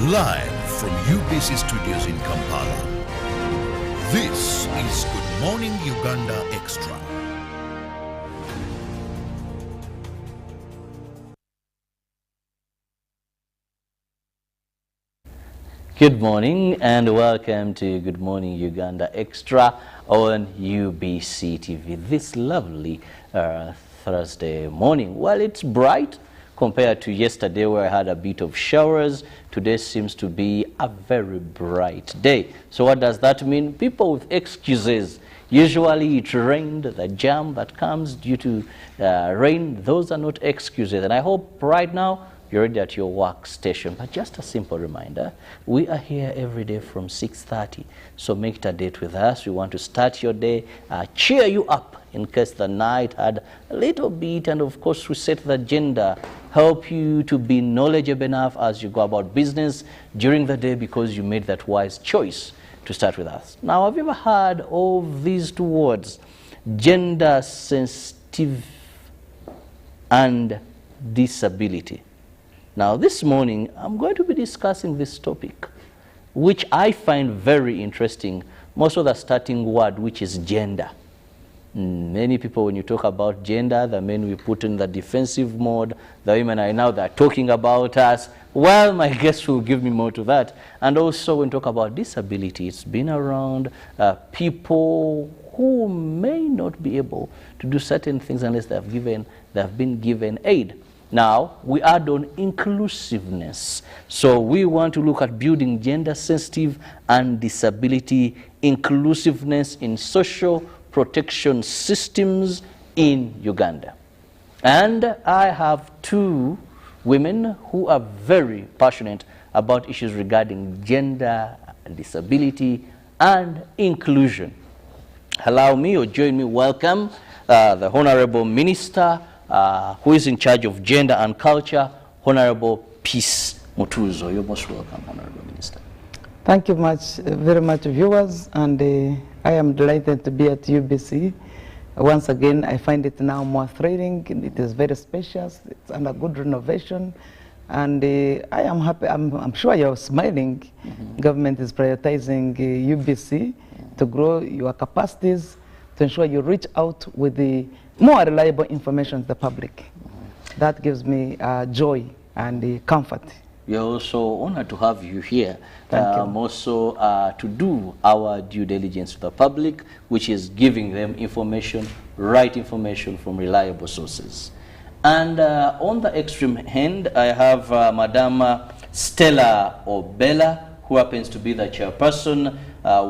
Live from UBC Studios in Kampala, this is Good Morning Uganda Extra. Good morning and welcome to Good Morning Uganda Extra on UBC TV. This lovely Thursday morning. Well, it's bright compared to yesterday where I had a bit of showers. Today seems to be a very bright day. So what does that mean? People with excuses. Usually it rained, the jam that comes due to rain, those are not excuses. And I hope right now you're already at your workstation. But just a simple reminder, we are here every day from 6:30. So make it a date with us. We want to start your day, cheer you up in case the night had a little bit, and of course we set the agenda, help you to be knowledgeable enough as you go about business during the day because you made that wise choice to start with us. Now, have you ever heard of these two words, gender sensitive and disability? Now, this morning, I'm going to be discussing this topic, which I find very interesting, most of the starting word, which is gender. Many people, when you talk about gender, the men we put in the defensive mode, the women are now they're talking about us. Well, my guest will give me more to that. And also, when we talk about disability, it's been around people who may not be able to do certain things unless they have been given aid. Now, we add on inclusiveness. So we want to look at building gender-sensitive and disability inclusiveness in social protection systems in Uganda. And I have two women who are very passionate about issues regarding gender, disability, and inclusion. Allow me or join me welcome the Honorable Minister who is in charge of gender and culture, Honorable Peace Mutuzo. You're most welcome, Honorable Minister. Thank you very much, viewers, and I am delighted to be at UBC. Once again, I find it now more thrilling. It is very spacious. It's under good renovation, and I am happy. I'm sure you're smiling. Government is prioritizing UBC to grow your capacities, to ensure you reach out with the more reliable information to the public. That gives me joy and comfort. We are also honored to have you here. Thank you. Also to do our due diligence to the public, which is giving them information, right information from reliable sources. And on the extreme end, I have Madam Stella Obela, who happens to be the chairperson,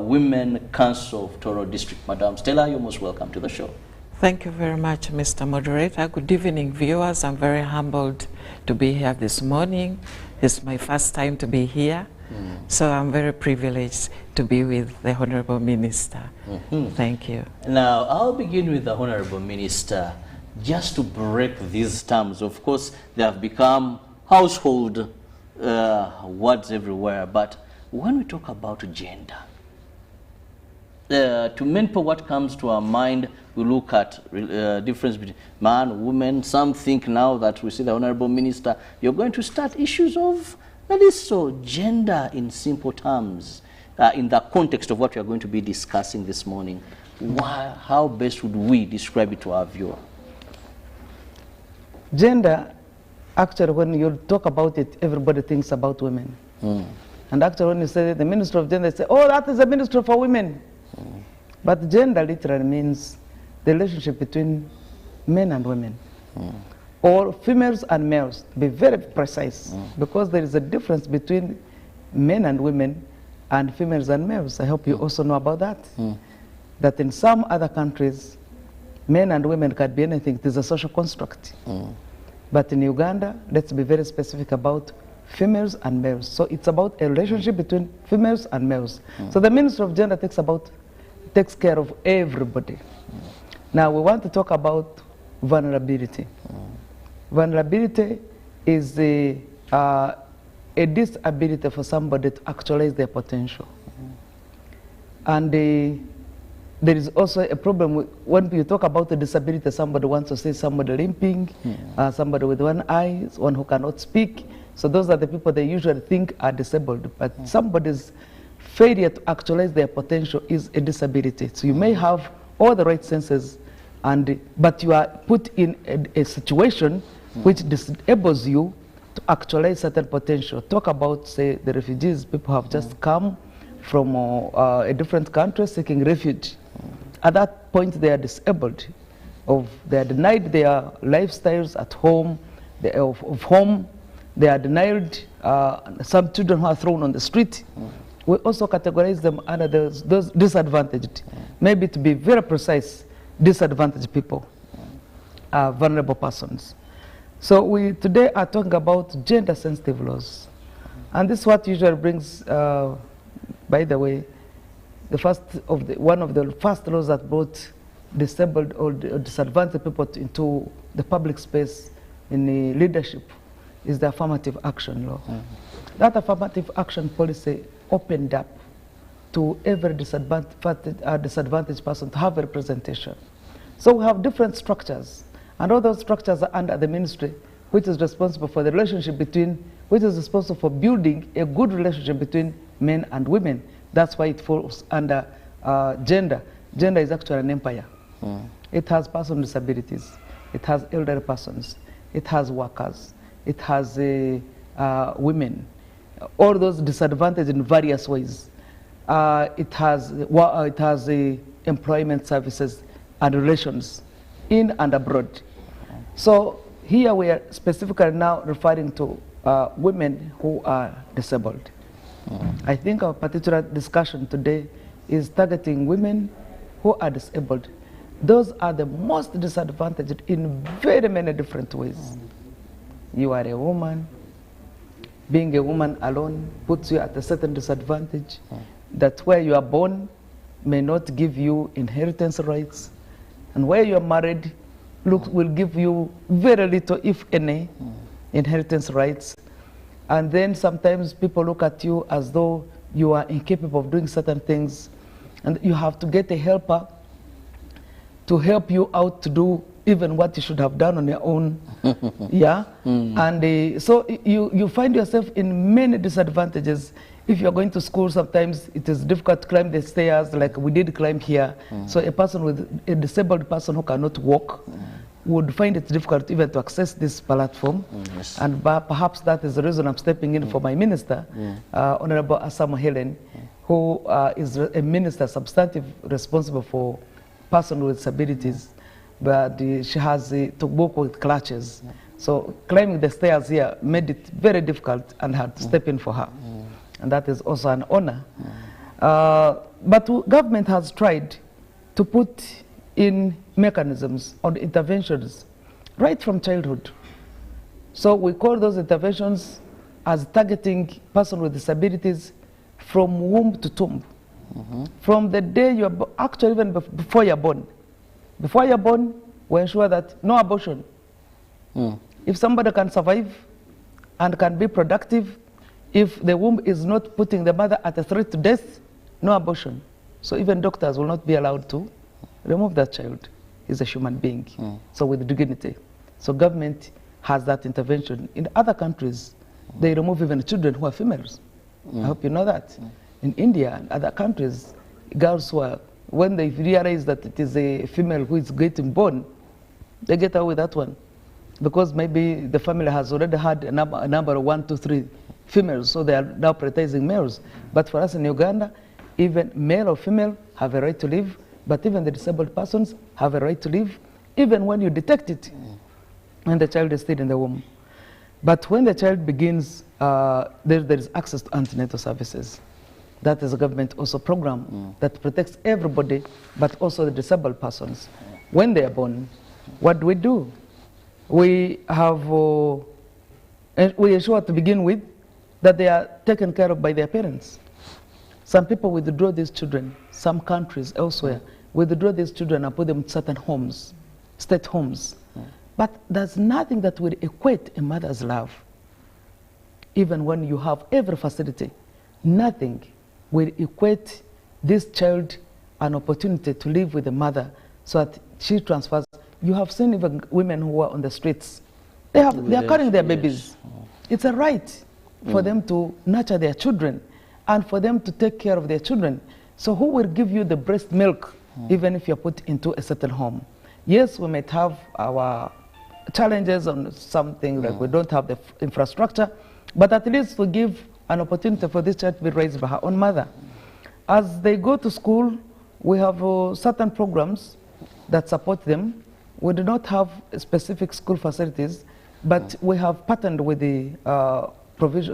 Women Council of Toro District. Madam Stella, you're most welcome to the show. Thank you very much, Mr. Moderator. Good evening, viewers. I'm very humbled to be here this morning. It's my first time to be here, so I'm very privileged to be with the Honorable Minister. Thank you. Now, I'll begin with the Honorable Minister, just to break these terms. Of course, they have become household words everywhere, but when we talk about gender, to many people, what comes to our mind, we look at difference between man, woman. Some think now that we see the Honorable Minister, you're going to start issues of, that is so, gender in simple terms, in the context of what we are going to be discussing this morning. How best would we describe it to our viewer? Gender, actually, when you talk about it, everybody thinks about women. And actually, when you say the Minister of Gender, they say, oh, that is a Minister for Women. But gender literally means the relationship between men and women, or females and males, to be very precise, because there is a difference between men and women and females and males. I hope you also know about that. That in some other countries, men and women can be anything. It is a social construct. But in Uganda, let's be very specific about females and males. So it's about a relationship between females and males. So the Minister of Gender takes care of everybody. Now we want to talk about vulnerability. Vulnerability is a disability for somebody to actualize their potential. And there is also a problem when you talk about a disability. Somebody wants to say somebody limping, somebody with one eye, one who cannot speak. So those are the people they usually think are disabled, but somebody's failure to actualize their potential is a disability. So you may have all the right senses, but you are put in a situation which disables you to actualize certain potential. Talk about, say, the refugees, people have just come from a different country seeking refuge. At that point, they are disabled. They are denied their lifestyles at home, of home. They are denied, some children who are thrown on the street. We also categorize them under those disadvantaged. Maybe to be very precise, disadvantaged people, vulnerable persons. So we today are talking about gender-sensitive laws. And this is what usually brings, by the way, one of the first laws that brought disabled or disadvantaged people into the public space in the leadership is the affirmative action law. That affirmative action policy opened up to every disadvantaged person to have a representation. So we have different structures, and all those structures are under the ministry, which is responsible for the relationship between, which is responsible for building a good relationship between men and women. That's why it falls under gender. Gender is actually an empire. It has persons with disabilities, it has elderly persons, it has workers, it has women, all those disadvantaged in various ways. It has employment services and relations in and abroad. So here we are specifically now referring to women who are disabled. I think our particular discussion today is targeting women who are disabled. Those are the most disadvantaged in very many different ways. You are a woman. Being a woman alone puts you at a certain disadvantage, that where you are born may not give you inheritance rights, and where you are married will give you very little, if any, inheritance rights. And then sometimes people look at you as though you are incapable of doing certain things, and you have to get a helper to help you out to do even what you should have done on your own. Yeah? And so you find yourself in many disadvantages. If you're going to school, sometimes it is difficult to climb the stairs like we did climb here. So a person with a disabled person who cannot walk would find it difficult even to access this platform. Yes. And perhaps that is the reason I'm stepping in for my minister, Honorable Asama Helen, who is a minister substantive responsible for persons with disabilities, but she has to work with clutches. So climbing the stairs here made it very difficult, and had to step in for her. And that is also an honor. But government has tried to put in mechanisms on interventions right from childhood. So we call those interventions as targeting persons with disabilities from womb to tomb. From the day you are actually even before you're born. Before you're born, we ensure that no abortion. If somebody can survive and can be productive, if the womb is not putting the mother at a threat to death, no abortion. So even doctors will not be allowed to remove that child. He's a human being, so with dignity. So government has that intervention. In other countries, they remove even children who are females. I hope you know that. In India and other countries, girls who are, when they realize that it is a female who is getting born, they get away with that one. Because maybe the family has already had a number of 1, 2, 3 females, so they are now prioritizing males. But for us in Uganda, even male or female have a right to live, but even the disabled persons have a right to live, even when you detect it, when the child is still in the womb. But when the child begins, there is access to antenatal services. That is a government also program that protects everybody, but also the disabled persons. When they are born, what do? We have, we ensure to begin with that they are taken care of by their parents. Some people withdraw these children, some countries elsewhere withdraw these children and put them in certain homes, state homes. But there's nothing that will equate a mother's love. Even when you have every facility, nothing will equate this child an opportunity to live with the mother so that she transfers. You have seen even women who are on the streets, They are carrying their babies. It's a right for them to nurture their children and for them to take care of their children. So who will give you the breast milk even if you're put into a certain home? Yes, we might have our challenges on something like we don't have the infrastructure, but at least we give an opportunity for this child to be raised by her own mother. As they go to school, we have certain programs that support them. We do not have specific school facilities, but we have partnered with the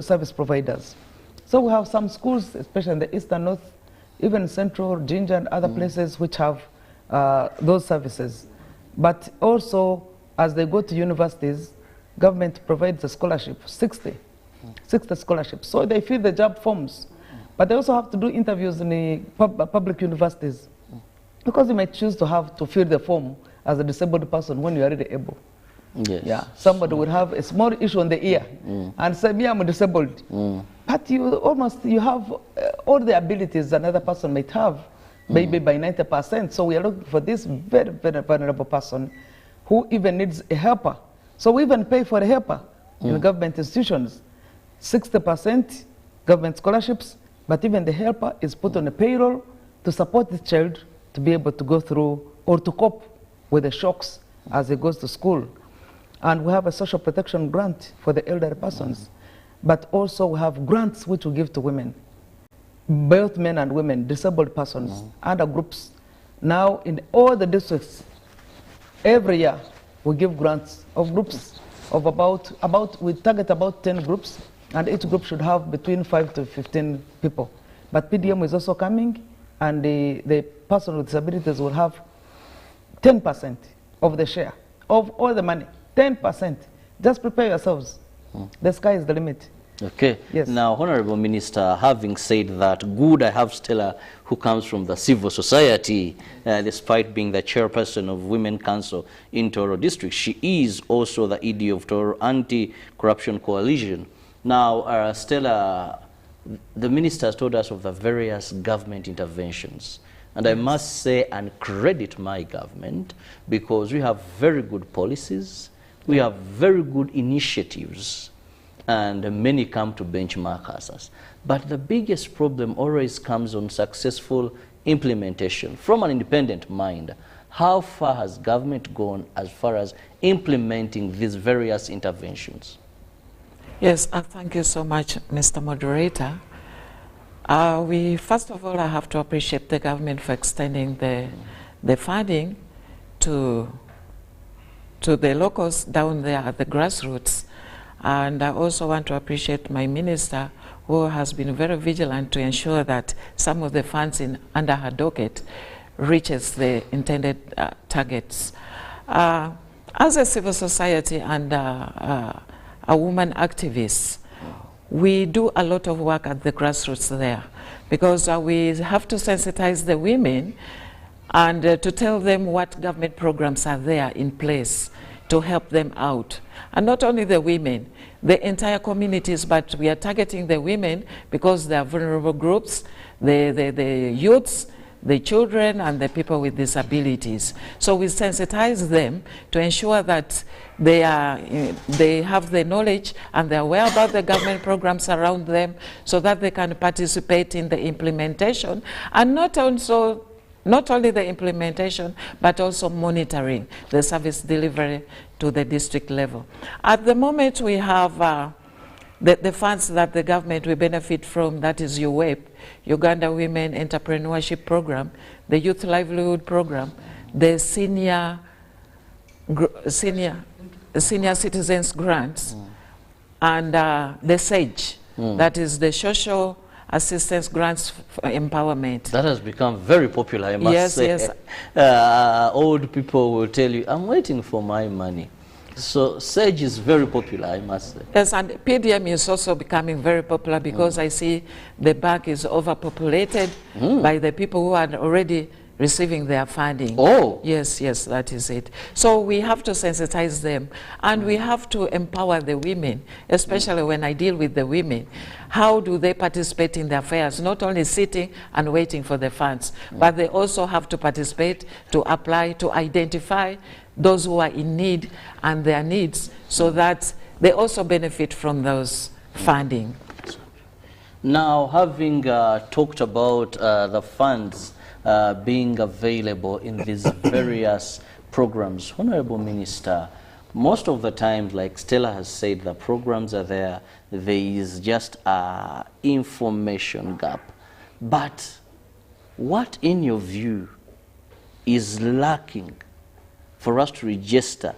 service providers. So we have some schools, especially in the east and north, even Central, Ginger, and other places which have those services. But also, as they go to universities, government provides a scholarship, 60 scholarships. So they fill the job forms. But they also have to do interviews in the public universities, because you might choose to fill the form as a disabled person when you are already able. Yes. Yeah, somebody would have a small issue on the ear and say, me, I'm disabled. But you have all the abilities another person might have, maybe by 90%. So we are looking for this very, very vulnerable person who even needs a helper. So we even pay for a helper in government institutions. 60% government scholarships, but even the helper is put on a payroll to support the child to be able to go through or to cope with the shocks as he goes to school. And we have a social protection grant for the elderly persons. But also we have grants which we give to women, both men and women, disabled persons, other groups. Now in all the districts, every year we give grants of groups of we target about 10 groups, and each group should have between 5 to 15 people. But PDM is also coming, and the person with disabilities will have 10% of the share of all the money. 10%. Just prepare yourselves. The sky is the limit. Okay. Yes. Now, Honorable Minister, having said that, good, I have Stella, who comes from the civil society, despite being the chairperson of Women Council in Toro District. She is also the ED of Toro Anti-Corruption Coalition. Now, Stella, the minister has told us of the various government interventions. And I must say and credit my government, because we have very good policies, we have very good initiatives, and many come to benchmark us. But the biggest problem always comes on successful implementation. From an independent mind, how far has government gone as far as implementing these various interventions? Yes, thank you so much, Mr. Moderator. First of all, I have to appreciate the government for extending the funding to the locals down there at the grassroots. And I also want to appreciate my minister, who has been very vigilant to ensure that some of the funds under her docket reaches the intended targets. As a civil society and a woman activist, we do a lot of work at the grassroots there, because we have to sensitize the women and to tell them what government programs are there in place to help them out. And not only the women, the entire communities, but we are targeting the women because they are vulnerable groups, the youths, the children, and the people with disabilities. So we sensitize them to ensure that they have the knowledge and they're aware about the government programs around them, so that they can participate in the implementation, and not only the implementation, but also monitoring the service delivery to the district level. At the moment, we have the funds that the government will benefit from, that is UWEP, Uganda Women Entrepreneurship Program, the Youth Livelihood Program, the Senior Citizens Grants, and the SAGE, that is the Social Assistance Grants for Empowerment. That has become very popular, I must say. Yes. Old people will tell you, I'm waiting for my money. So SAGE is very popular, I must say. Yes, and PDM is also becoming very popular, because I see the bank is overpopulated by the people who are already receiving their funding. Oh. Yes, yes, that is it. So we have to sensitize them, and we have to empower the women, especially when I deal with the women. How do they participate in the affairs? Not only sitting and waiting for the funds, but they also have to participate, to apply, to identify those who are in need and their needs, so that they also benefit from those funding. Now, having talked about the funds being available in these various programs, Honorable Minister, most of the times, like Stella has said, the programs are there. There is just an information gap. But what, in your view, is lacking for us to register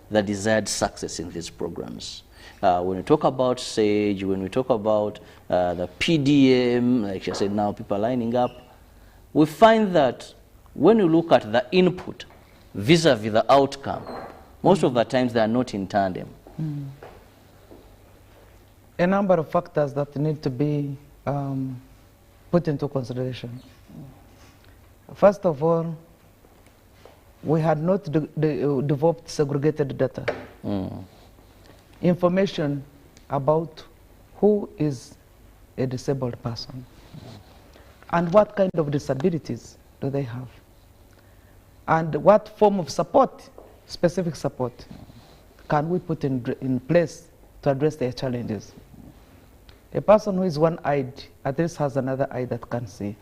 the desired success in these programs? When we talk about SAGE, when we talk about the PDM, like I said, now people are lining up, we find that when you look at the input vis-a-vis the outcome, most of the times they are not in tandem. A number of factors that need to be put into consideration. First of all, we had not developed segregated data. Information about who is a disabled person and what kind of disabilities do they have and what form of support, specific support, can we put in place to address their challenges. A person who is one-eyed at least has another eye that can see,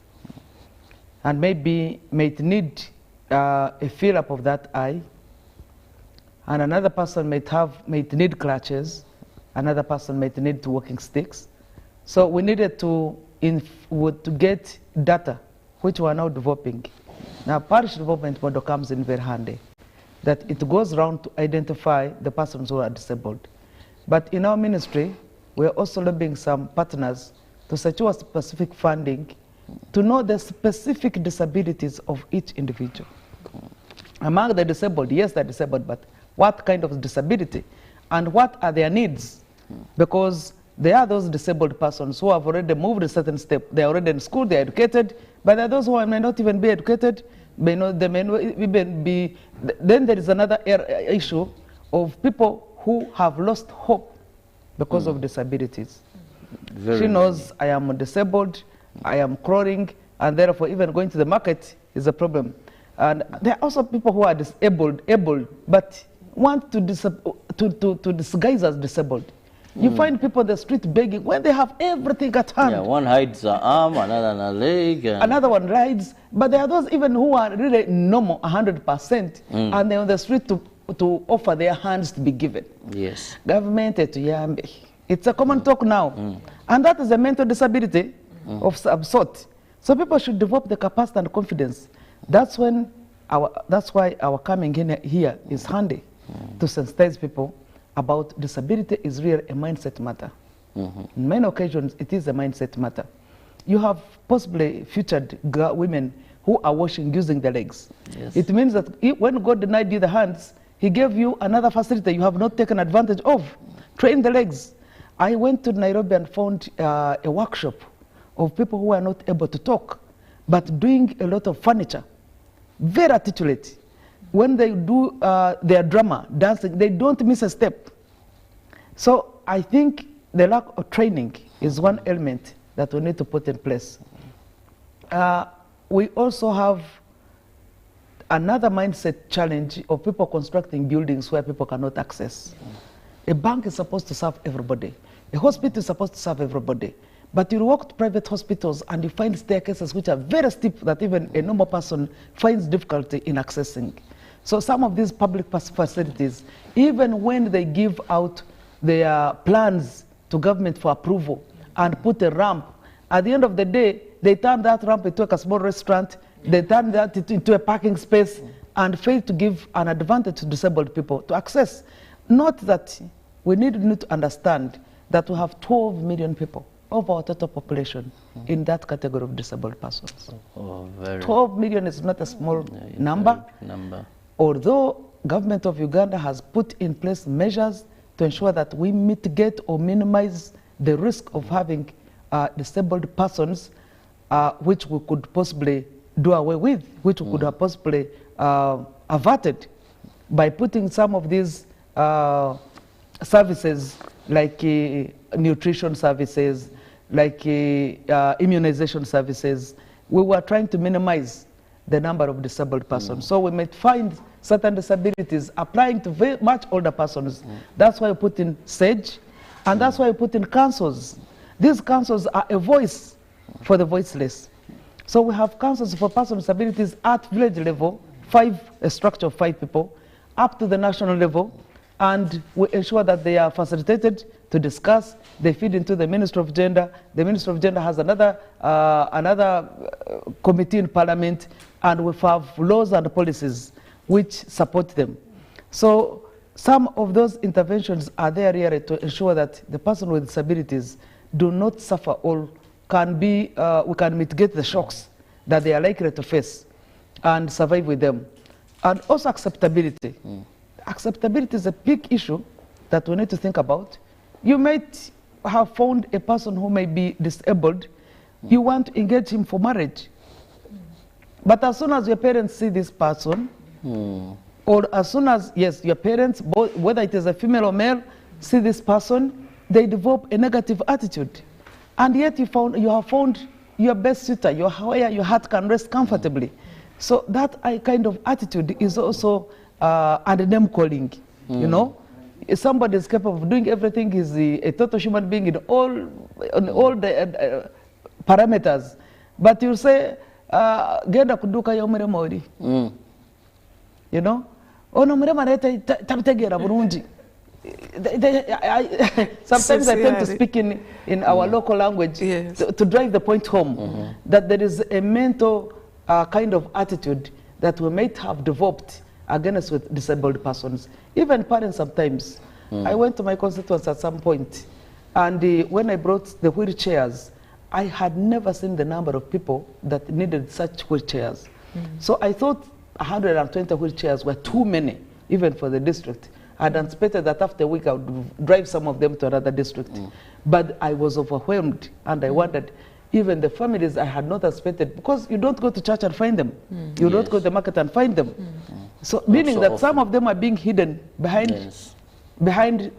and maybe may need a fill-up of that eye, and another person may need crutches, another may need walking sticks. So we needed to get data, which we are now developing. Now, parish development model comes in very handy, that it goes around to identify the persons who are disabled. But in our ministry, we are also lobbying some partners to secure specific funding to know the specific disabilities of each individual. Among the disabled, yes, they're disabled, but what kind of disability and what are their needs? Because there are those disabled persons who have already moved a certain step. They're already in school, they're educated, but there are those who may not even be educated. They may not even be. Then there is another issue of people who have lost hope because of disabilities. She knows, I am disabled, I am crawling, and therefore even going to the market is a problem. And there are also people who are able, but want to disguise as disabled. You find people on the street begging when they have everything at hand. Yeah, one hides an arm, another a leg. Another one rides. But there are those even who are really normal, 100%, and they're on the street to offer their hands to be given. Yes. Government, it's a common talk now. And that is a mental disability of some sort. So people should develop the capacity and confidence. That's why our coming in here is handy, to sensitize people about disability is really a mindset matter. In many occasions, it is a mindset matter. You have possibly featured women who are washing using the legs. Yes. It means that when God denied you the hands, He gave you another facility you have not taken advantage of. Train the legs. I went to Nairobi and found a workshop of people who are not able to talk, but doing a lot of furniture. Very articulate. When they do their drama, dancing, they don't miss a step. So I think the lack of training is one element that we need to put in place. We also have another mindset challenge of people constructing buildings where people cannot access. A bank is supposed to serve everybody. A hospital is supposed to serve everybody. But you walk to private hospitals and you find staircases which are very steep that even a normal person finds difficulty in accessing. So some of these public facilities, even when they give out their plans to government for approval and put a ramp, at the end of the day, they turn that ramp into a small restaurant, they turn that into a parking space and fail to give an advantage to disabled people to access. Not that we need to understand that we have 12 million people of our total population in that category of disabled persons. 12 million is not a small number. Although government of Uganda has put in place measures to ensure that we mitigate or minimize the risk of having disabled persons, which we could possibly do away with, which we could have possibly averted by putting some of these services like nutrition services, like immunization services. We were trying to minimize the number of disabled persons. So we might find certain disabilities applying to very much older persons. That's why we put in SAGE, and that's why we put in councils. These councils are a voice for the voiceless. So we have councils for persons with disabilities at village level, a structure of 5 people, up to the national level, and we ensure that they are facilitated to discuss. They feed into the Ministry of Gender. The Ministry of Gender has another committee in Parliament, and we have laws and policies which support them. So some of those interventions are there really to ensure that the person with disabilities do not suffer or we can mitigate the shocks that they are likely to face and survive with them. And also acceptability. Acceptability is a big issue that we need to think about. You might have found a person who may be disabled. You want to engage him for marriage. But as soon as your parents see this person, or as soon as, yes, your parents, both, whether it is a female or male, see this person, they develop a negative attitude. And yet you have found your best suitor, where your heart can rest comfortably. So that kind of attitude is also and name calling, you know. If somebody is capable of doing everything, he's a total human being in all the parameters. But you say, genda kuduka ya umere mori. You know? Ono murema reta tabitegera burungi. Sometimes I tend to speak in our local language to drive the point home that there is a mental kind of attitude that we might have developed against with disabled persons. Even parents sometimes. I went to my constituents at some point, and when I brought the wheelchairs, I had never seen the number of people that needed such wheelchairs. So I thought 120 wheelchairs were too many, even for the district. I had anticipated that after a week I would drive some of them to another district. But I was overwhelmed, and I wondered, even the families I had not expected, because you don't go to church and find them. You don't go to the market and find them. So meaning so that often some of them are being hidden behind behind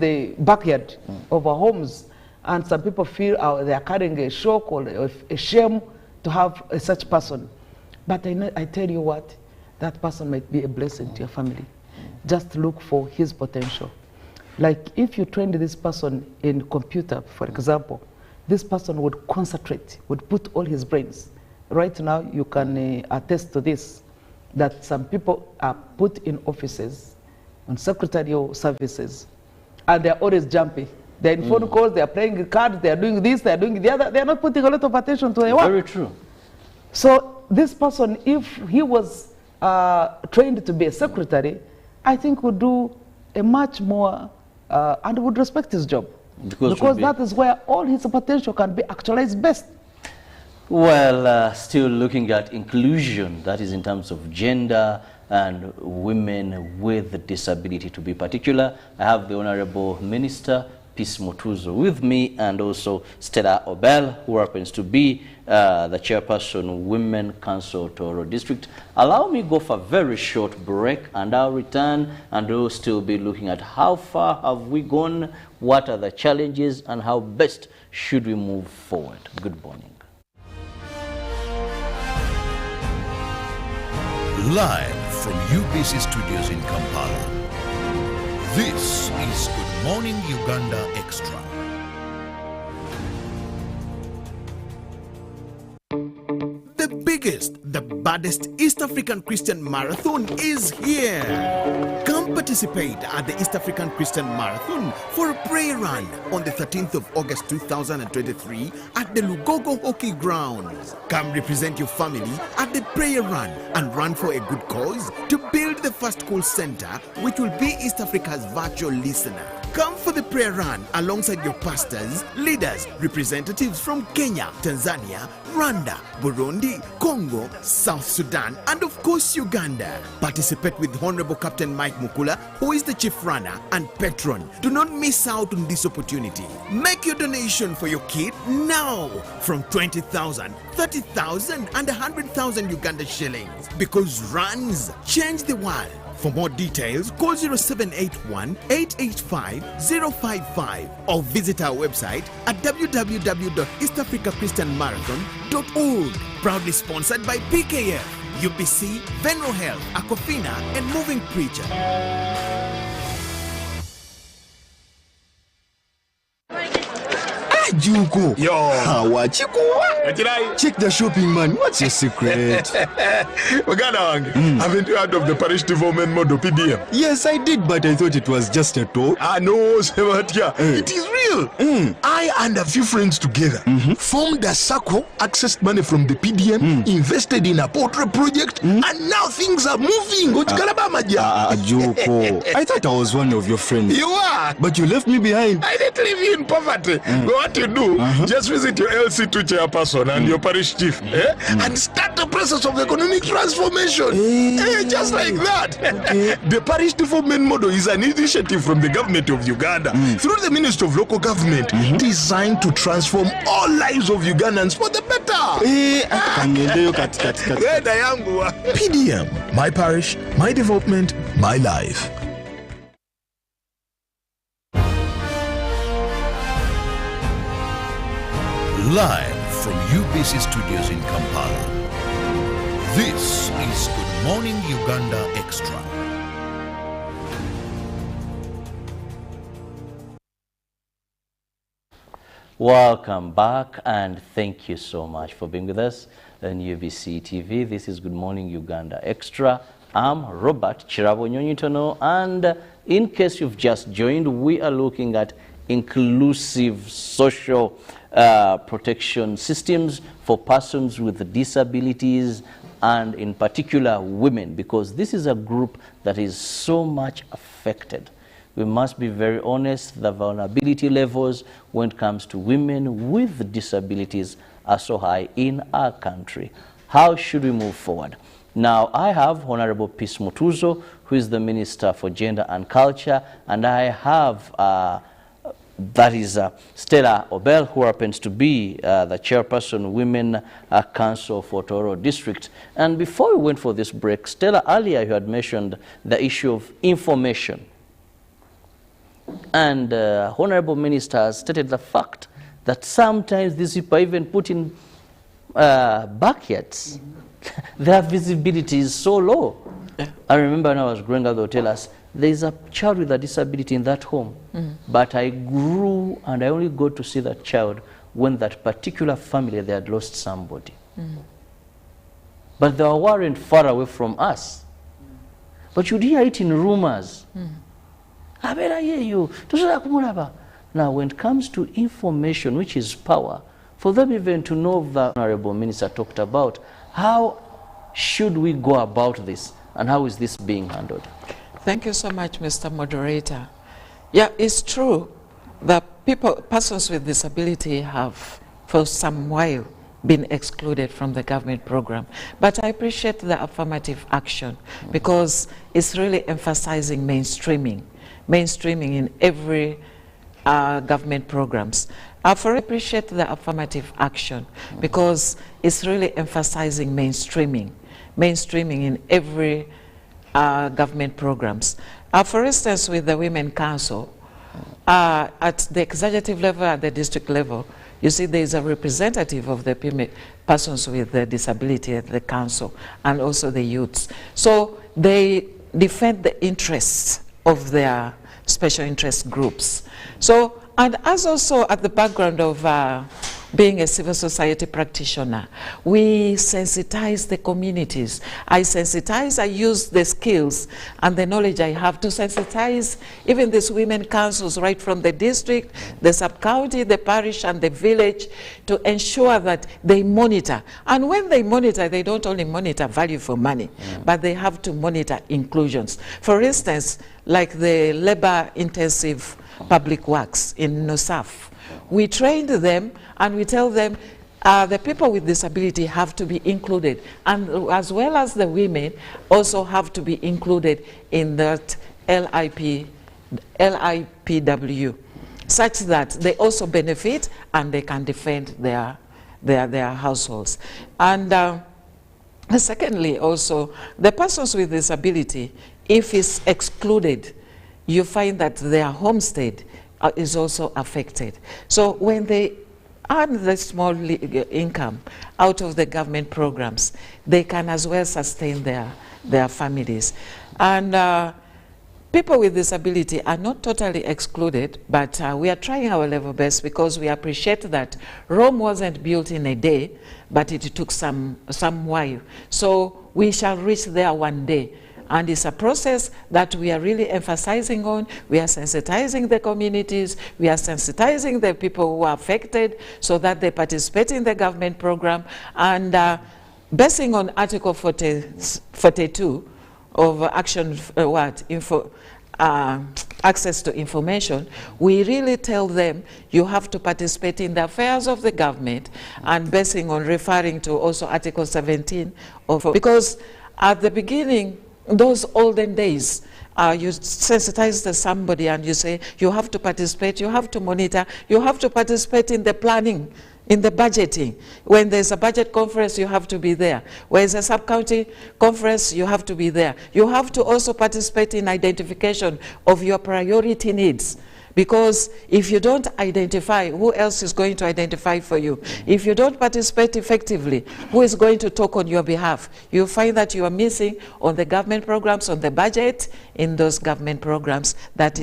the backyard of our homes, and some people feel they are carrying a shock or a shame to have such person. But I tell you what, that person might be a blessing to your family. Just look for his potential. Like if you trained this person in computer, for example, this person would concentrate, would put all his brains. Right now, you can attest to this, that some people are put in offices, on secretarial services, and they're always jumpy. They're in phone calls, they're playing cards, they're doing this, they're doing the other. They're not putting a lot of attention to their work. Very true. So this person, if he was trained to be a secretary, I think would do a much more, and would respect his job. Because that is where all his potential can be actualized best. Well, still looking at inclusion, that is in terms of gender and women with disability to be particular. I have the Honorable Minister, Peace Mutuzo, with me, and also Stella Obel, who happens to be the chairperson, Women Council, Toro District. Allow me go for a very short break, and I'll return, and we'll still be looking at how far have we gone, what are the challenges, and how best should we move forward. Good morning. Live from UBC Studios in Kampala, this is Good Morning Uganda Extra. The biggest, the baddest East African Christian Marathon is here. Come participate at the East African Christian Marathon for a prayer run on the 13th of August 2023 at the Lugogo Hockey Grounds. Come represent your family at the prayer run and run for a good cause to build the first call center, which will be East Africa's virtual listener. Come for the prayer run alongside your pastors, leaders, representatives from Kenya, Tanzania, Rwanda, Burundi, Congo, South Sudan, and of course Uganda. Participate with Honorable Captain Mike Mukula, who is the chief runner and patron. Do not miss out on this opportunity. Make your donation for your kid now from 20,000, 30,000 and 100,000 Uganda shillings, because runs change the world. For more details, call 0781 885 055 or visit our website at www.eastafricachristianmarathon.org. Proudly sponsored by PKF, UBC, Venro Health, Aquafina, and Moving Preacher. Juko. Yo. Wachikuwa. Check the shopping, man. What's your secret? Uganda, haven't you heard of the parish development model PDM? Yes, I did, but I thought it was just a talk. No, Sebatia. It is real. I and a few friends together formed a circle, accessed money from the PDM, invested in a portrait project, and now things are moving. Juko. I thought I was one of your friends. You are. But you left me behind. I didn't leave you in poverty. But what you do, just visit your LC2 chairperson and your parish chief and start the process of economic transformation. Just like that. The parish development model is an initiative from the government of Uganda through the Ministry of Local Government designed to transform all lives of Ugandans for the better. PDM, my parish, my development, my life. Live from UBC Studios in Kampala, this is Good Morning Uganda Extra. Welcome back and thank you so much for being with us on UBC TV. This is Good Morning Uganda Extra. I'm Robert Chirabo Nyonyitono, and in case you've just joined, we are looking at inclusive social protection systems for persons with disabilities, and in particular women, because this is a group that is so much affected. We must be very honest, the vulnerability levels when it comes to women with disabilities are so high in our country. How should we move forward? Now, I have Honorable Peace Mutuzo, who is the Minister for Gender and Culture, and I have that is Stella Obel, who happens to be the chairperson Women Council for Toro District. And before we went for this break, Stella, earlier you had mentioned the issue of information. And Honorable Minister has stated the fact that sometimes these people are even put in backyards. Their visibility is so low. I remember when I was growing up, they would tell us, there is a child with a disability in that home, but I grew and I only got to see that child when that particular family, they had lost somebody. But they weren't far away from us. But you'd hear it in rumors. I better hear you. Now, when it comes to information, which is power, for them even to know, the Honorable Minister talked about, how should we go about this and how is this being handled? Thank you so much, Mr. Moderator. Yeah, it's true that persons with disability have, for some while, been excluded from the government program. But I appreciate the affirmative action because it's really emphasizing mainstreaming in every government programs. I appreciate the affirmative action because it's really emphasizing mainstreaming in every government programs. For instance, with the Women Council, at the executive level, at the district level, you see there is a representative of the persons with the disability at the council and also the youths. So they defend the interests of their special interest groups. So, and as also at the background of being a civil society practitioner, we sensitize the communities. I use the skills and the knowledge I have to sensitize even these women councils right from the district, the sub-county, the parish, and the village to ensure that they monitor. And when they monitor, they don't only monitor value for money, but they have to monitor inclusions. For instance, like the labor-intensive public works in NOSAF, we trained them and we tell them the people with disability have to be included, and as well as the women also have to be included in that LIPW, such that they also benefit and they can defend their households. And secondly, also, the persons with disability if it's excluded, you find that their homestead is also affected. So when they earn the small income out of the government programs, they can as well sustain their families. And people with disability are not totally excluded, but we are trying our level best, because we appreciate that Rome wasn't built in a day, but it took some while. So we shall reach there one day. And it's a process that we are really emphasizing on. We are sensitizing the communities. We are sensitizing the people who are affected so that they participate in the government program. And basing on Article 42 of Action, access to information, we really tell them you have to participate in the affairs of the government, and basing on referring to also Article 17 of, because at the beginning, those olden days, you sensitize somebody and you say, you have to participate, you have to monitor, you have to participate in the planning, in the budgeting. When there's a budget conference, you have to be there. When there's a sub-county conference, you have to be there. You have to also participate in identification of your priority needs. Because if you don't identify, who else is going to identify for you? If you don't participate effectively, who is going to talk on your behalf? You find that you are missing on the government programs, on the budget, in those government programs that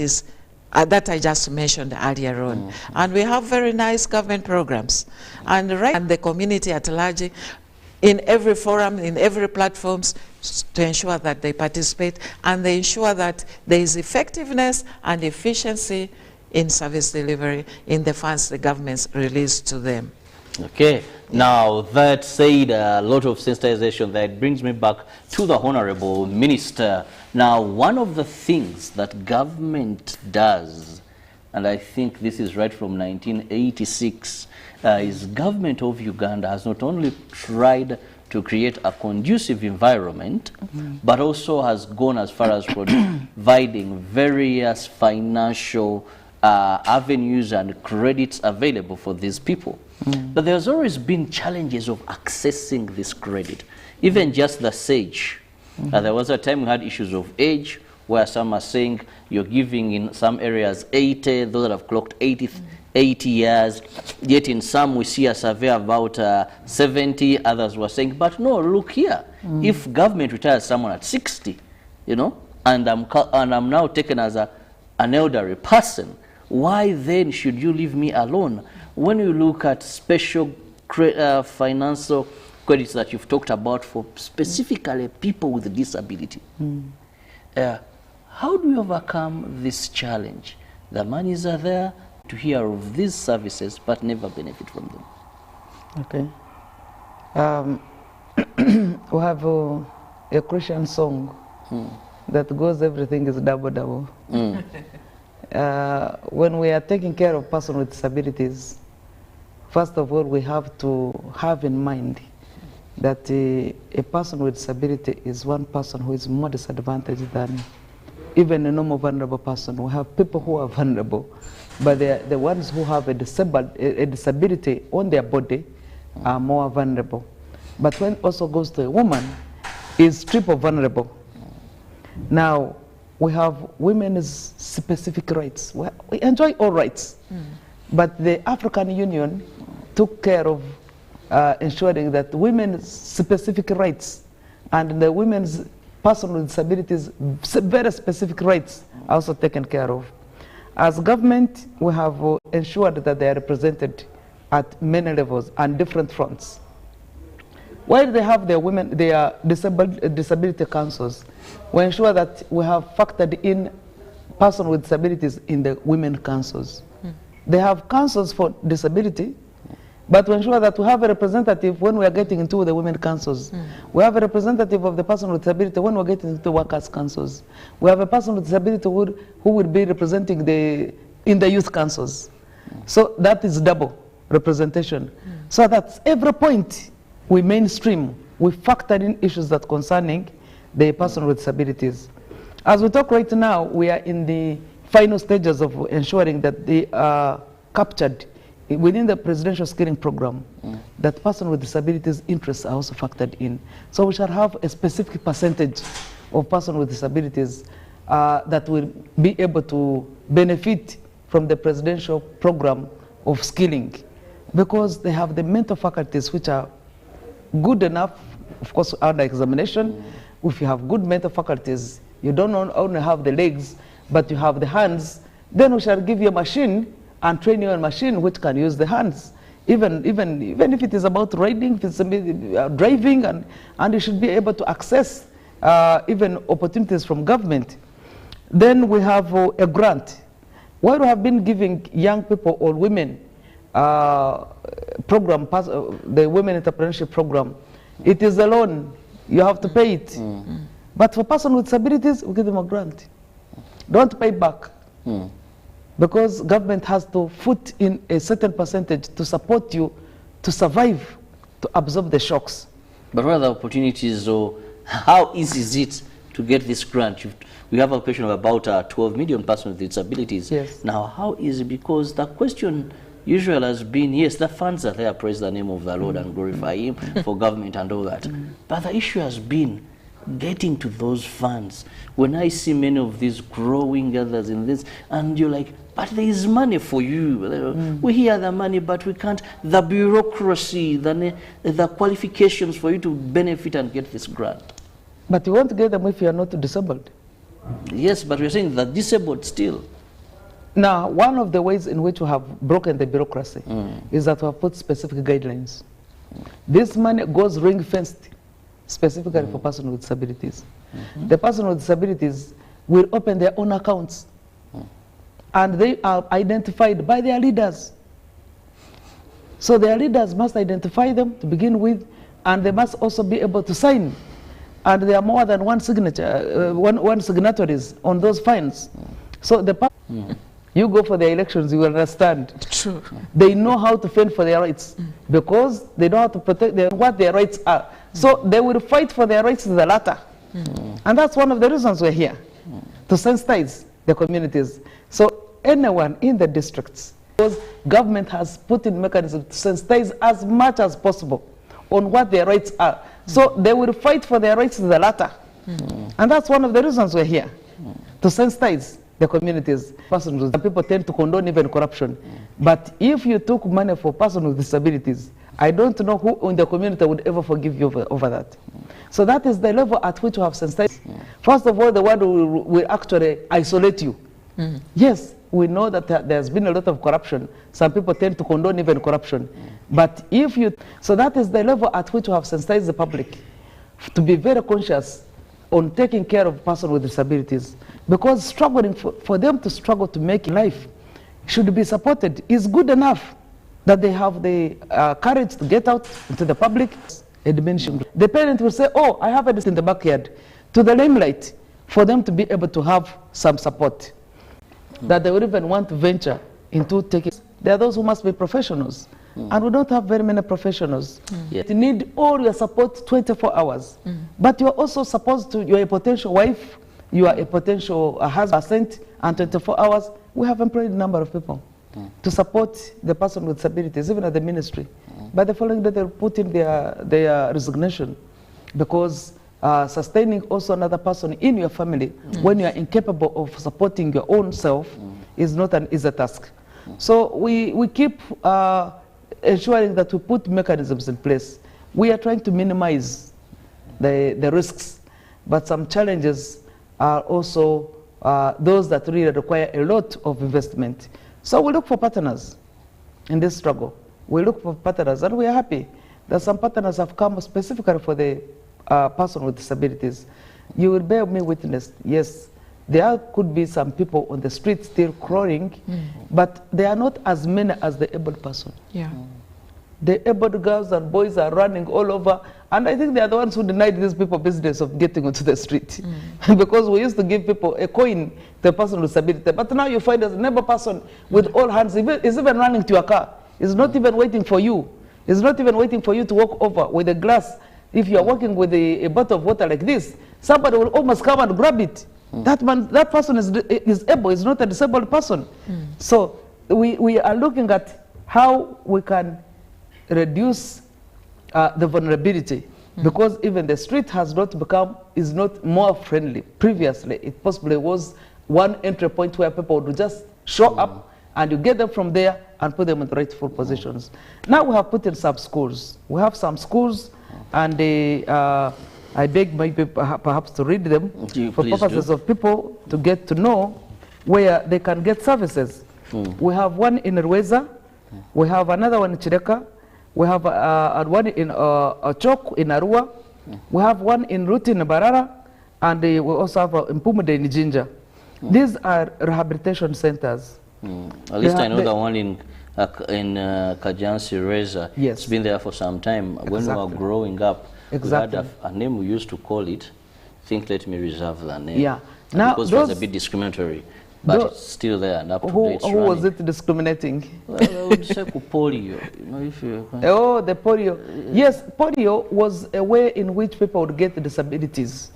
I just mentioned earlier on. And we have very nice government programs. And the community at large, in every forum, in every platforms, to ensure that they participate, and they ensure that there is effectiveness and efficiency in service delivery in the funds the governments release to them. Okay, now that said, a lot of sensitization, that brings me back to the Honorable Minister. Now, one of the things that government does, and I think this is right from 1986, is government of Uganda has not only tried to create a conducive environment, but also has gone as far as providing various financial avenues and credits available for these people. But there's always been challenges of accessing this credit, even just the SAGE. There was a time we had issues of age, where some are saying you're giving in some areas 80, those that have clocked 80 years, yet in some we see a survey about 70, others were saying, but no, look here, if government retires someone at 60, you know, and I'm now taken as an elderly person, why then should you leave me alone? When you look at special financial credits that you've talked about for specifically people with disability, how do you overcome this challenge? The monies are there to hear of these services, but never benefit from them. Okay. We have a Christian song that goes, everything is double, double. When we are taking care of person with disabilities, first of all, we have to have in mind that a person with disability is one person who is more disadvantaged than even a normal vulnerable person. We have people who are vulnerable, but the ones who have a disability on their body are more vulnerable. But when it also goes to a woman, is triple vulnerable. Now, we have women's specific rights. We enjoy all rights, but the African Union took care of ensuring that women's specific rights and the women's person with disabilities very specific rights are also taken care of. As government, we have ensured that they are represented at many levels and different fronts. While they have their disability councils, we ensure that we have factored in person with disabilities in the women councils. They have councils for disability, but we ensure that we have a representative when we are getting into the women councils. We have a representative of the person with disability when we're getting into workers' councils. We have a person with disability who will be representing in the youth councils. So that is double representation. So that's every point we mainstream, we factor in issues that concerning the person with disabilities. As we talk right now, we are in the final stages of ensuring that they are captured within the presidential skilling program, that person with disabilities interests are also factored in. So we shall have a specific percentage of persons with disabilities that will be able to benefit from the presidential program of skilling, because they have the mental faculties which are good enough, of course, under examination. If you have good mental faculties, you don't only have the legs, but you have the hands, then we shall give you a machine and train you on a machine which can use the hands. Even if it is about riding, if it's driving, and you should be able to access even opportunities from government. Then we have a grant. Where we have been giving young people or women program, the Women Entrepreneurship Program, it is a loan. You have to pay it. But for persons with disabilities, we give them a grant. Don't pay back. Because government has to put in a certain percentage to support you to survive, to absorb the shocks. But what are the opportunities, or how easy is it to get this grant? We have a question of about 12 million persons with disabilities. Yes. Now, how easy? Because the question usually has been, yes, the funds are there, praise the name of the Lord and glorify Him for government and all that. But the issue has been getting to those funds. When I see many of these growing others in this, and you're like, but there is money for you. We hear the money, but we can't. The bureaucracy, the qualifications for you to benefit and get this grant. But you won't get them if you are not disabled. Yes, but we're saying that disabled still. Now, one of the ways in which we have broken the bureaucracy is that we have put specific guidelines. This money goes ring-fenced specifically for persons with disabilities. The person with disabilities will open their own accounts, and they are identified by their leaders. So their leaders must identify them to begin with, and they must also be able to sign. And there are more than one signature, one signatories on those fines. So the you go for the elections, you will understand. True. They know how to fend for their rights because they know how to protect what their rights are. So they will fight for their rights to the latter. And that's one of the reasons we're here, to sensitize the communities. So anyone in the districts, because government has put in mechanisms to sensitize as much as possible on what their rights are. So they will fight for their rights to the latter. And that's one of the reasons we're here, to sensitize the communities. People tend to condone even corruption. But if you took money for persons with disabilities, I don't know who in the community would ever forgive you over that. So that is the level at which we have sensitized. First of all, the one who will actually isolate you. Yes, we know that there's been a lot of corruption. Some people tend to condone even corruption. But if you, so that is the level at which we have sensitized the public to be very conscious on taking care of persons with disabilities. Because struggling, for them to struggle to make life should be supported. Is good enough that they have the courage to get out into the public. The parent will say, oh, I have this in the backyard, to the limelight, for them to be able to have some support. That they would even want to venture into taking. There are those who must be professionals. And we don't have very many professionals. You need all your support 24 hours. But you're also supposed to, you're a potential wife, you are a potential husband, and 24 hours, we have employed a number of people to support the person with disabilities, even at the ministry. By the following day, they'll put in their resignation, because sustaining also another person in your family when you are incapable of supporting your own self is not an easy task. So we keep ensuring that we put mechanisms in place. We are trying to minimize the risks, but some challenges are also those that really require a lot of investment. So we look for partners in this struggle. We look for partners, and we are happy that some partners have come specifically for the person with disabilities. You will bear me witness, yes, there could be some people on the street still crawling, but they are not as many as the able person. The able girls and boys are running all over, and I think they are the ones who denied these people business of getting onto the street. Because we used to give people a coin to a person with disability, but now you find a neighbor person with all hands is even running to your car. Is not even waiting for you. Is not even waiting for you to walk over with a glass. If you are walking with a bottle of water like this, somebody will almost come and grab it. That person is able, is not a disabled person. So we are looking at how we can reduce the vulnerability because even the street has not become, is not more friendly. Previously, it possibly was one entry point where people would just show up and you get them from there and put them in the rightful positions. Now we have put in some schools. We have some schools, and I beg maybe perhaps to read them for purposes of people to get to know where they can get services. We have one in Rweza, we have another one in Chireka, we have one in Ochok in Arua, we have one in Ruti in Barara, and we also have in Pumude in Jinja. These are rehabilitation centers. At least I know the one in Kajansi Reza. Yes. It's been there for some time. When we were growing up, we had a name we used to call it. I think, let me reserve the name. Yeah. Now, because it was a bit discriminatory. But it's still there and up to date. Who was it discriminating? Well, I would say polio. You know, if you oh, the polio. Yes, polio was a way in which people would get disabilities.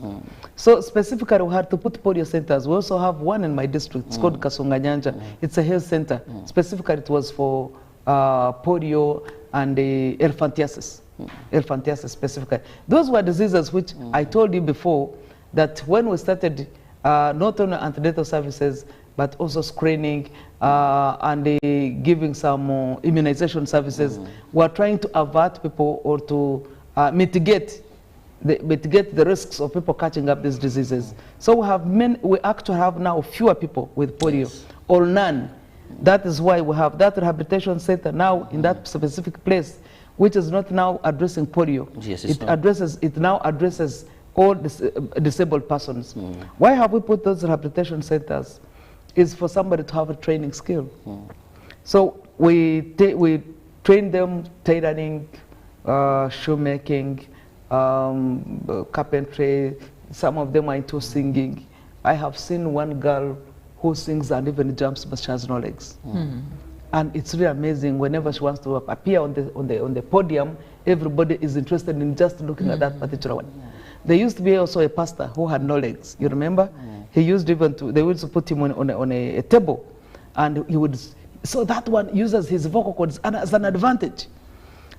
So specifically, we had to put polio centers. We also have one in my district. It's called Kasunganyanja. It's a health center. Specifically, it was for polio and elephantiasis. Elephantiasis specifically. Those were diseases which I told you before that when we started not only antenatal services, but also screening and giving some immunization services. We're trying to avert people or to mitigate the risks of people catching up these diseases. So we actually have now fewer people with polio, or none. That is why we have that rehabilitation center now in that specific place, which is not now addressing polio. Yes, it now addresses all disabled persons. Why have we put those rehabilitation centers? Is for somebody to have a training skill. So we train them tailoring, shoemaking, carpentry. Some of them are into singing. I have seen one girl who sings and even jumps, but she has no legs. And it's really amazing. Whenever she wants to appear on the podium, everybody is interested in just looking at that particular one. There used to be also a pastor who had no legs. You remember? He used even to, they would put him on a table, and he would, so that one uses his vocal cords as an advantage.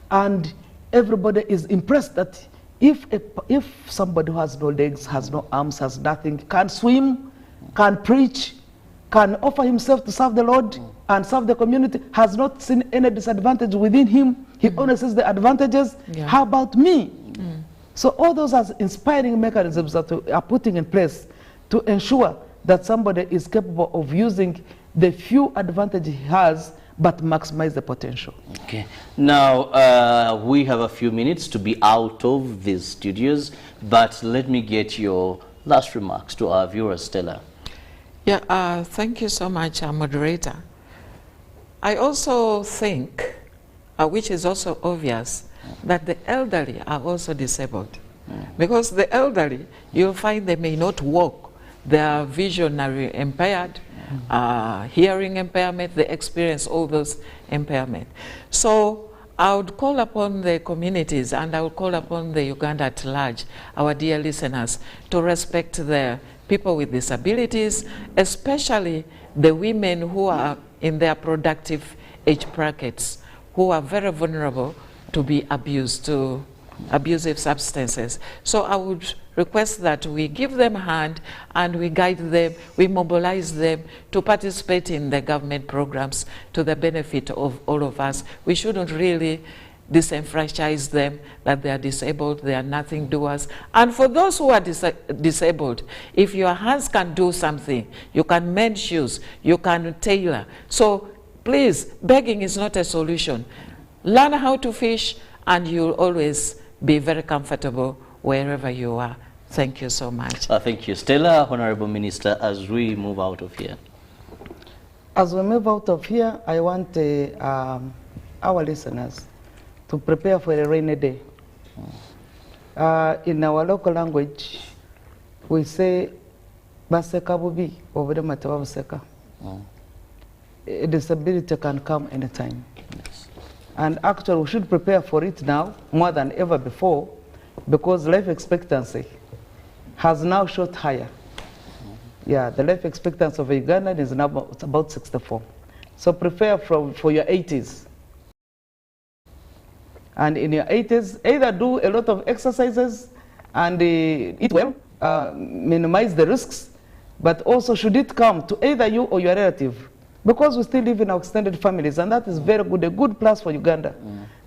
And everybody is impressed that if somebody who has no legs, has no arms, has nothing, can swim, can preach, can offer himself to serve the Lord and serve the community, has not seen any disadvantage within him, he only sees the advantages. How about me? So all those are inspiring mechanisms that we are putting in place to ensure that somebody is capable of using the few advantages he has, but maximize the potential. Okay. Now, we have a few minutes to be out of these studios, but let me get your last remarks to our viewers, Stella. Yeah, thank you so much, moderator. I also think, which is also obvious, that the elderly are also disabled. Because the elderly, you'll find they may not walk. They are visionary impaired, hearing impairment, they experience all those impairment. So I would call upon the communities, and I would call upon the Uganda at large, our dear listeners, to respect the people with disabilities, especially the women who are in their productive age brackets, who are very vulnerable to be abused, to abusive substances. So I would request that we give them a hand and we guide them, we mobilize them to participate in the government programs to the benefit of all of us. We shouldn't really disenfranchise them that they are disabled, they are nothing doers. And for those who are disabled, if your hands can do something, you can mend shoes, you can tailor. So please, begging is not a solution. Learn how to fish and you'll always be very comfortable wherever you are. Thank you so much. Thank you. Stella, Honorable Minister, as we move out of here. As we move out of here, I want our listeners to prepare for a rainy day. In our local language, we say, Baseka bubi, over the A disability can come anytime. Yes. And actually, we should prepare for it now more than ever before, because life expectancy has now shot higher. Yeah, the life expectancy of a Ugandan is now about 64. So prepare for your 80s. and in your 80s, either do a lot of exercises and eat well, minimize the risks, but also should it come to either you or your relative, because we still live in our extended families, and that is very good, a good plus for Uganda,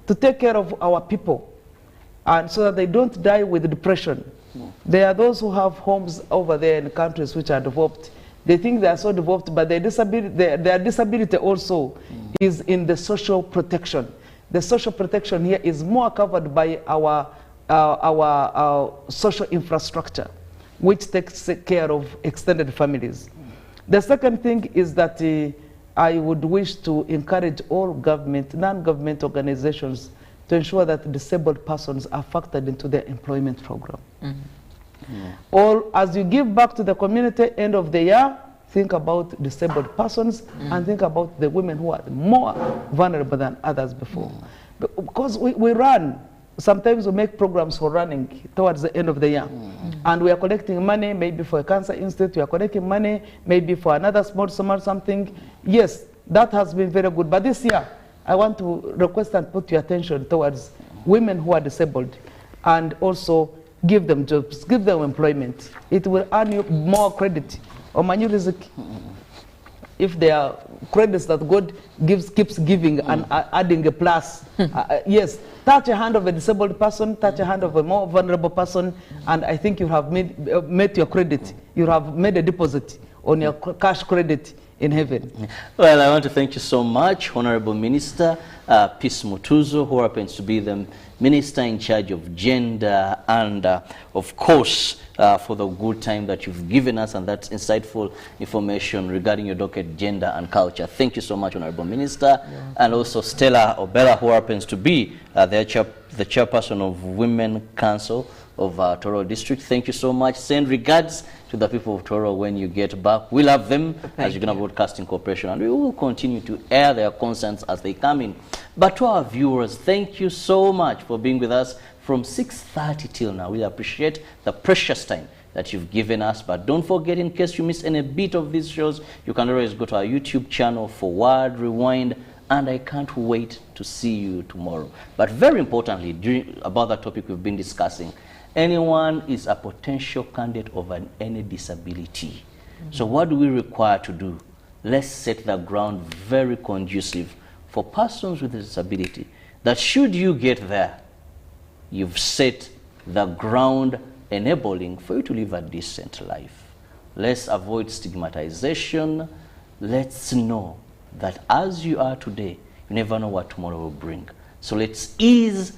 to take care of our people, and so that they don't die with depression. There are those who have homes over there in countries which are developed. They think they are so developed, but their disability also is in the social protection. The social protection here is more covered by our social infrastructure, which takes care of extended families. The second thing is that I would wish to encourage all government, non-government organizations to ensure that disabled persons are factored into their employment program. Or as you give back to the community end of the year, think about disabled persons and think about the women who are more vulnerable than others before. Because we run, sometimes we make programs for running towards the end of the year. And we are collecting money, maybe for a cancer institute, we are collecting money, maybe for another small something. Yes, that has been very good. But this year, I want to request and put your attention towards women who are disabled, and also give them jobs, give them employment. It will earn you more credit. If there are credits that God keeps giving and adding a plus, yes, touch a hand of a disabled person, touch a hand of a more vulnerable person, and I think you have met your credit. You have made a deposit on your cash credit in heaven. Well, I want to thank you so much, Honorable Minister Peace Mutuzo, who happens to be the Minister in charge of gender, and of course, for the good time that you've given us and that insightful information regarding your docket, gender and culture. Thank you so much, Honorable Minister. And also Stella Obella, who happens to be the chairperson of Women Council of Toro District. Thank you so much. Send regards to the people of Toro when you get back. We'll have them as Uganda Broadcasting Corporation, and we will continue to air their concerns as they come in. But to our viewers, thank you so much for being with us from 6:30 till now. We appreciate the precious time that you've given us. But don't forget, in case you miss any bit of these shows, you can always go to our YouTube channel, Forward, Rewind, and I can't wait to see you tomorrow. But very importantly, about the topic we've been discussing, anyone is a potential candidate of any disability. So what do we require to do? Let's set the ground very conducive for persons with a disability, that should you get there, you've set the ground enabling for you to live a decent life. Let's avoid stigmatization. Let's know that as you are today, you never know what tomorrow will bring. So let's ease